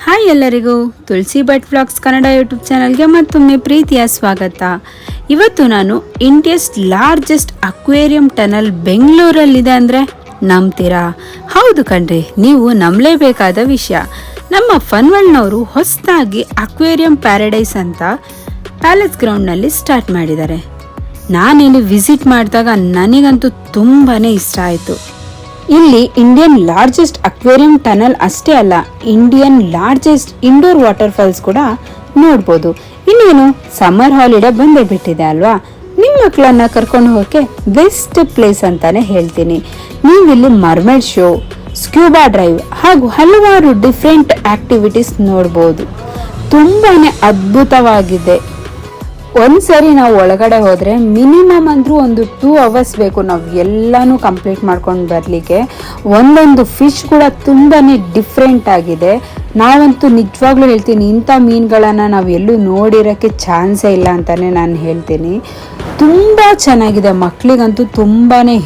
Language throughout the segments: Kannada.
ಹಾಯ್ ಎಲ್ಲರಿಗೂ ತುಳಸಿ ಭಟ್ ವ್ಲಾಗ್ಸ್ ಕನ್ನಡ ಯೂಟ್ಯೂಬ್ ಚಾನಲ್ಗೆ ಮತ್ತೊಮ್ಮೆ ಪ್ರೀತಿಯ ಸ್ವಾಗತ. ಇವತ್ತು ನಾನು ಇಂಡಿಯಾಸ್ ಲಾರ್ಜೆಸ್ಟ್ ಅಕ್ವೇರಿಯಂ ಟನಲ್ ಬೆಂಗಳೂರಲ್ಲಿದೆ ಅಂದರೆ ನಂಬ್ತೀರಾ? ಹೌದು ಕಣ್ರಿ, ನೀವು ನಂಬಲೇಬೇಕಾದ ವಿಷಯ. ನಮ್ಮ ಫನ್ವರ್ಲ್ಡ್ನವರು ಹೊಸದಾಗಿ ಅಕ್ವೇರಿಯಂ ಪ್ಯಾರಡೈಸ್ ಅಂತ ಪ್ಯಾಲೇಸ್ ಗ್ರೌಂಡ್ನಲ್ಲಿ ಸ್ಟಾರ್ಟ್ ಮಾಡಿದ್ದಾರೆ. ನಾನಿಲ್ಲಿ ವಿಸಿಟ್ ಮಾಡಿದಾಗ ನನಗಂತೂ ತುಂಬಾ ಇಷ್ಟ ಆಯಿತು. ಇಲ್ಲಿ ಇಂಡಿಯನ್ ಲಾರ್ಜೆಸ್ಟ್ ಅಕ್ವೇರಿಯಂ ಟನಲ್ ಅಷ್ಟೇ ಅಲ್ಲ, Indian largest indoor water falls ಕೂಡ ನೋಡ್ಬೋದು. ಇನ್ನೇನು ಸಮ್ಮರ್ ಹಾಲಿಡೇ ಬಂದೇ ಬಿಟ್ಟಿದೆ ಅಲ್ವಾ, ನಿಮ್ಮ ಮಕ್ಕಳನ್ನ ಕರ್ಕೊಂಡು ಹೋಗಕ್ಕೆ ಬೆಸ್ಟ್ ಪ್ಲೇಸ್ ಅಂತಾನೆ ಹೇಳ್ತೀನಿ. ನೀವಿಲ್ಲಿ ಮರ್ಮೇಡ್ ಶೋ, ಸ್ಕ್ಯೂಬಾ ಡ್ರೈವ್ ಹಾಗೂ ಹಲವಾರು ಡಿಫ್ರೆಂಟ್ ಆಕ್ಟಿವಿಟೀಸ್ ನೋಡ್ಬೋದು. ತುಂಬಾನೇ ಅದ್ಭುತವಾಗಿದೆ. ಒಂದ್ಸರಿ ನಾವು ಒಳಗಡೆ ಹೋದ್ರೆ ಮಿನಿಮಮ್ ಅಂದ್ರೂ ಒಂದು 2 ಅವರ್ಸ್ ಬೇಕು ನಾವು ಎಲ್ಲಾನು ಕಂಪ್ಲೀಟ್ ಮಾಡ್ಕೊಂಡು ಬರ್ಲಿಕ್ಕೆ. ಒಂದೊಂದು ಫಿಶ್ ಕೂಡ ತುಂಬಾನೇ ಡಿಫ್ರೆಂಟ್ ಆಗಿದೆ. ನಾವಂತೂ ನಿಜವಾಗ್ಲೂ ಹೇಳ್ತೀನಿ, ಇಂಥ ಮೀನುಗಳನ್ನ ನಾವು ಎಲ್ಲೂ ನೋಡಿರೋಕ್ಕೆ ಚಾನ್ಸೇ ಇಲ್ಲ ಅಂತಾನೆ ನಾನು ಹೇಳ್ತೀನಿ. ತುಂಬಾ ಚೆನ್ನಾಗಿದೆ. ಮಕ್ಕಳಿಗಂತೂ ತುಂಬಾನೇ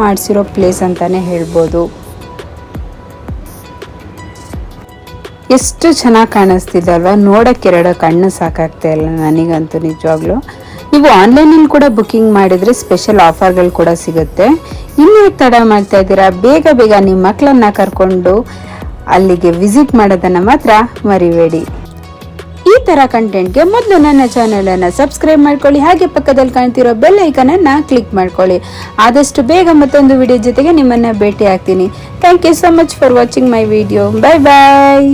ಮಾಡಿಸಿರೋ ಪ್ಲೇಸ್ ಅಂತಾನೆ ಹೇಳ್ಬೋದು. ಎಷ್ಟು ಚೆನ್ನಾಗಿ ಕಾಣಿಸ್ತಿದೆ ಅಲ್ವಾ, ನೋಡಕ್ಕೆ 2 ಕಣ್ಣು ಸಾಕಾಗ್ತಾ ಇಲ್ಲ ನನಗಂತೂ ನಿಜವಾಗ್ಲೂ. ನೀವು ಆನ್ಲೈನಲ್ಲಿ ಕೂಡ ಬುಕ್ಕಿಂಗ್ ಮಾಡಿದರೆ ಸ್ಪೆಷಲ್ ಆಫರ್ಗಳು ಕೂಡ ಸಿಗುತ್ತೆ. ಇನ್ನೂ ತಡ ಮಾಡ್ತಾ ಇದ್ದೀರಾ? ಬೇಗ ನಿಮ್ಮ ಮಕ್ಕಳನ್ನ ಕರ್ಕೊಂಡು ಅಲ್ಲಿಗೆ ವಿಸಿಟ್ ಮಾಡೋದನ್ನು ಮಾತ್ರ ಮರಿಬೇಡಿ. ಈ ಥರ ಕಂಟೆಂಟ್ಗೆ ಮೊದಲು ನನ್ನ ಚಾನಲನ್ನು ಸಬ್ಸ್ಕ್ರೈಬ್ ಮಾಡ್ಕೊಳ್ಳಿ, ಹಾಗೆ ಪಕ್ಕದಲ್ಲಿ ಕಾಣ್ತಿರೋ ಬೆಲ್ ಐಕನನ್ನು ಕ್ಲಿಕ್ ಮಾಡ್ಕೊಳ್ಳಿ. ಆದಷ್ಟು ಬೇಗ ಮತ್ತೊಂದು ವಿಡಿಯೋ ಜೊತೆಗೆ ನಿಮ್ಮನ್ನು ಭೇಟಿ ಆಗ್ತೀನಿ. Thank you so much for watching my video. Bye bye.